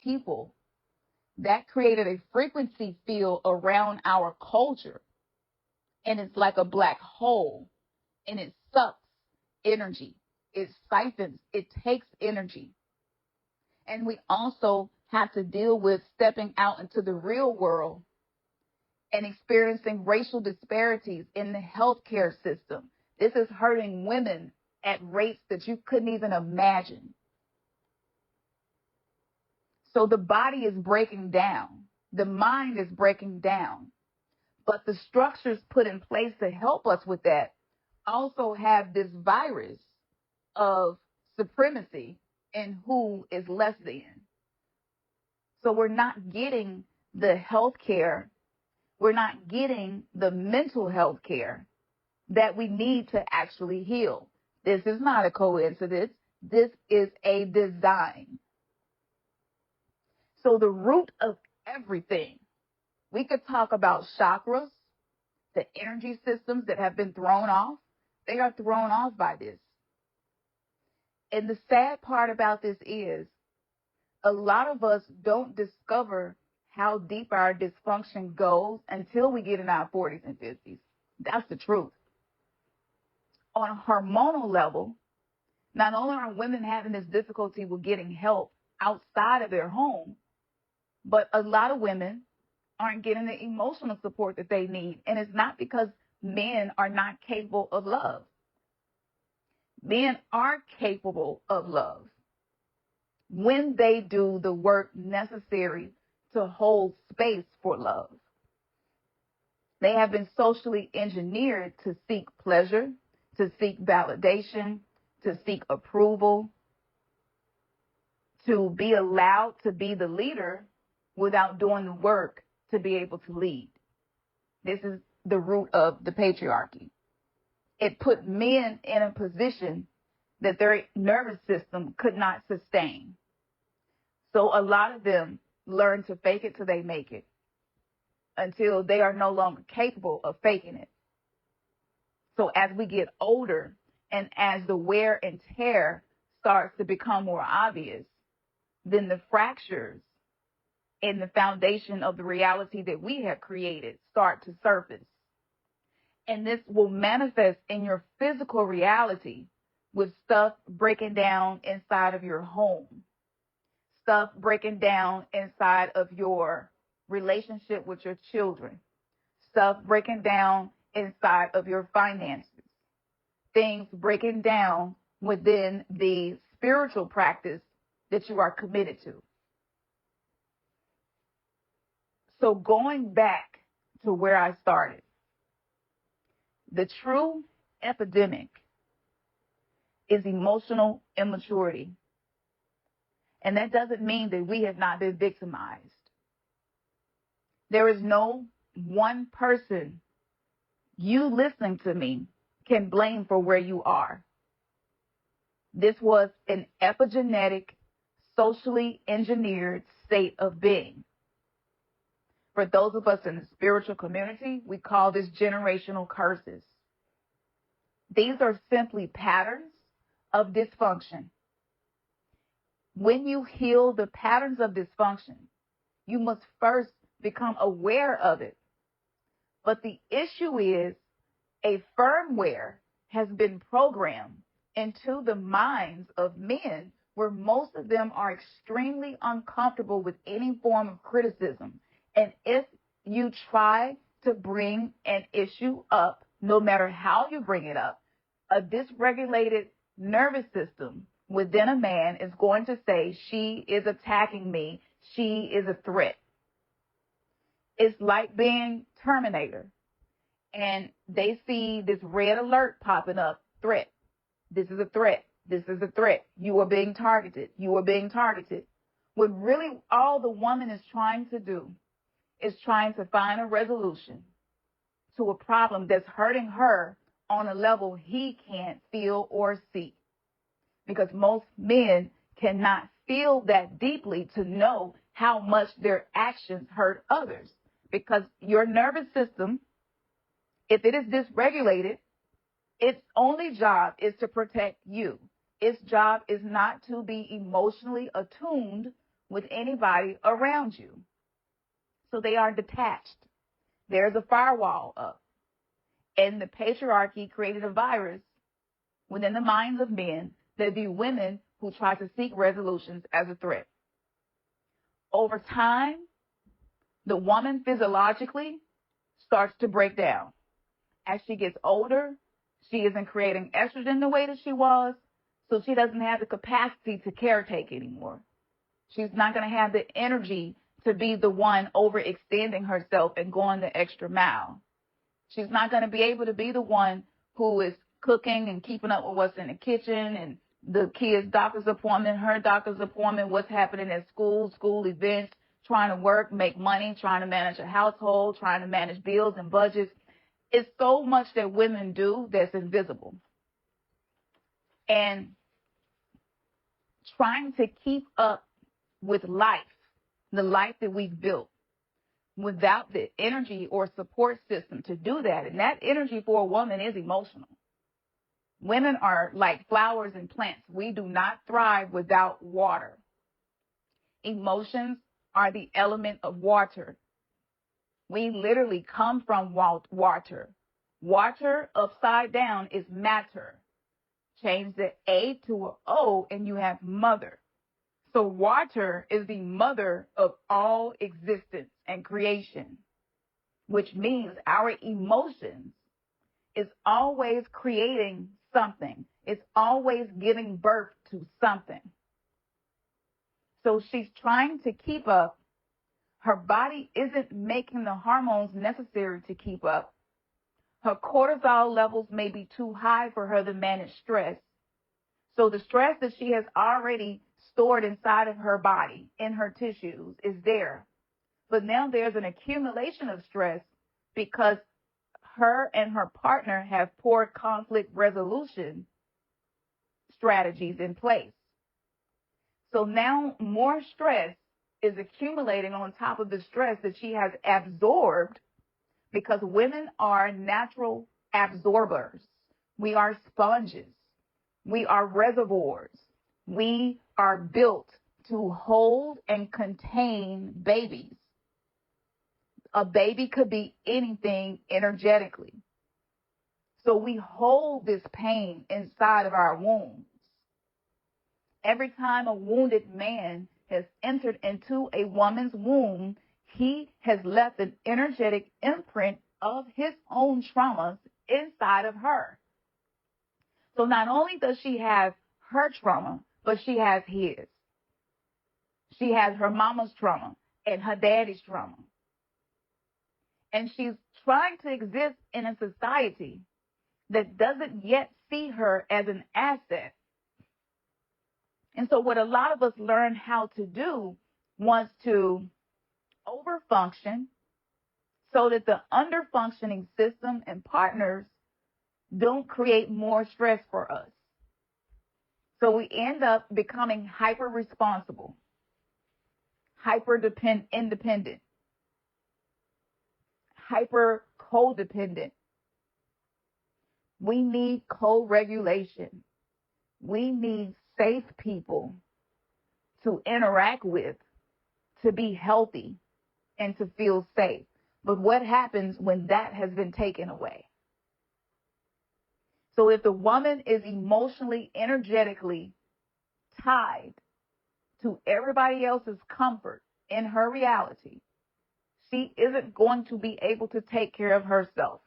people, that created a frequency field around our culture. And it's like a black hole, and it sucks energy. It siphons, it takes energy. And we also have to deal with stepping out into the real world and experiencing racial disparities in the healthcare system. This is hurting women at rates that you couldn't even imagine. So the body is breaking down. The mind is breaking down. But the structures put in place to help us with that also have this virus of supremacy and who is less than. So we're not getting the health care, we're not getting the mental health care that we need to actually heal. This is not a coincidence. This is a design. So the root of everything, we could talk about chakras, the energy systems that have been thrown off. They are thrown off by this. And the sad part about this is a lot of us don't discover how deep our dysfunction goes until we get in our 40s and 50s. That's the truth. On a hormonal level, not only are women having this difficulty with getting help outside of their home, but a lot of women aren't getting the emotional support that they need. And it's not because men are not capable of love. Men are capable of love when they do the work necessary to hold space for love. They have been socially engineered to seek pleasure, to seek validation, to seek approval, to be allowed to be the leader without doing the work to be able to lead. This is the root of the patriarchy. It put men in a position that their nervous system could not sustain. So a lot of them learn to fake it till they make it, until they are no longer capable of faking it. So as we get older and as the wear and tear starts to become more obvious, then the fractures in the foundation of the reality that we have created start to surface. And this will manifest in your physical reality with stuff breaking down inside of your home, stuff breaking down inside of your relationship with your children, stuff breaking down inside of your finances, things breaking down within the spiritual practice that you are committed to. So going back to where I started, the true epidemic is emotional immaturity. And that doesn't mean that we have not been victimized. There is no one person you listening to me can blame for where you are. This was an epigenetic, socially engineered state of being. For those of us in the spiritual community, we call this generational curses. These are simply patterns of dysfunction. When you heal the patterns of dysfunction, you must first become aware of it. But the issue is a firmware has been programmed into the minds of men where most of them are extremely uncomfortable with any form of criticism. And if you try to bring an issue up, no matter how you bring it up, a dysregulated nervous system within a man is going to say, she is attacking me, she is a threat. It's like being Terminator, and they see this red alert popping up, threat. This is a threat. This is a threat. You are being targeted. You are being targeted. When really all the woman is trying to do is trying to find a resolution to a problem that's hurting her on a level he can't feel or see. Because most men cannot feel that deeply to know how much their actions hurt others. Because your nervous system, if it is dysregulated, its only job is to protect you. Its job is not to be emotionally attuned with anybody around you. So they are detached. There's a firewall up. And the patriarchy created a virus within the minds of men that view women who try to seek resolutions as a threat. Over time, the woman physiologically starts to break down. As she gets older, she isn't creating estrogen the way that she was, so she doesn't have the capacity to caretake anymore. She's not going to have the energy to be the one overextending herself and going the extra mile. She's not going to be able to be the one who is cooking and keeping up with what's in the kitchen and the kids' doctor's appointment, her doctor's appointment, what's happening at school, school events, trying to work, make money, trying to manage a household, trying to manage bills and budgets. It's so much that women do that's invisible. And trying to keep up with life, the life that we've built, without the energy or support system to do that. And that energy for a woman is emotional. Women are like flowers and plants. We do not thrive without water. Emotions are the element of water. We literally come from water. Water upside down is matter. Change the A to an O and you have mother. So water is the mother of all existence and creation, which means our emotions is always creating something. It's always giving birth to something. So she's trying to keep up. Her body isn't making the hormones necessary to keep up. Her cortisol levels may be too high for her to manage stress. So the stress that she has already stored inside of her body, in her tissues, is there. But now there's an accumulation of stress because her and her partner have poor conflict resolution strategies in place. So now more stress is accumulating on top of the stress that she has absorbed, because women are natural absorbers. We are sponges. We are reservoirs. We are built to hold and contain babies. A baby could be anything energetically. So we hold this pain inside of our wombs. Every time a wounded man has entered into a woman's womb, he has left an energetic imprint of his own traumas inside of her. So not only does she have her trauma, but she has his. She has her mama's trauma and her daddy's trauma. And she's trying to exist in a society that doesn't yet see her as an asset. And so what a lot of us learn how to do wants to overfunction so that the underfunctioning system and partners don't create more stress for us. So we end up becoming hyper responsible, hyper independent, hyper codependent. We need co-regulation. We need safe people to interact with, to be healthy and to feel safe. But what happens when that has been taken away? So if the woman is emotionally, energetically tied to everybody else's comfort in her reality, she isn't going to be able to take care of herself.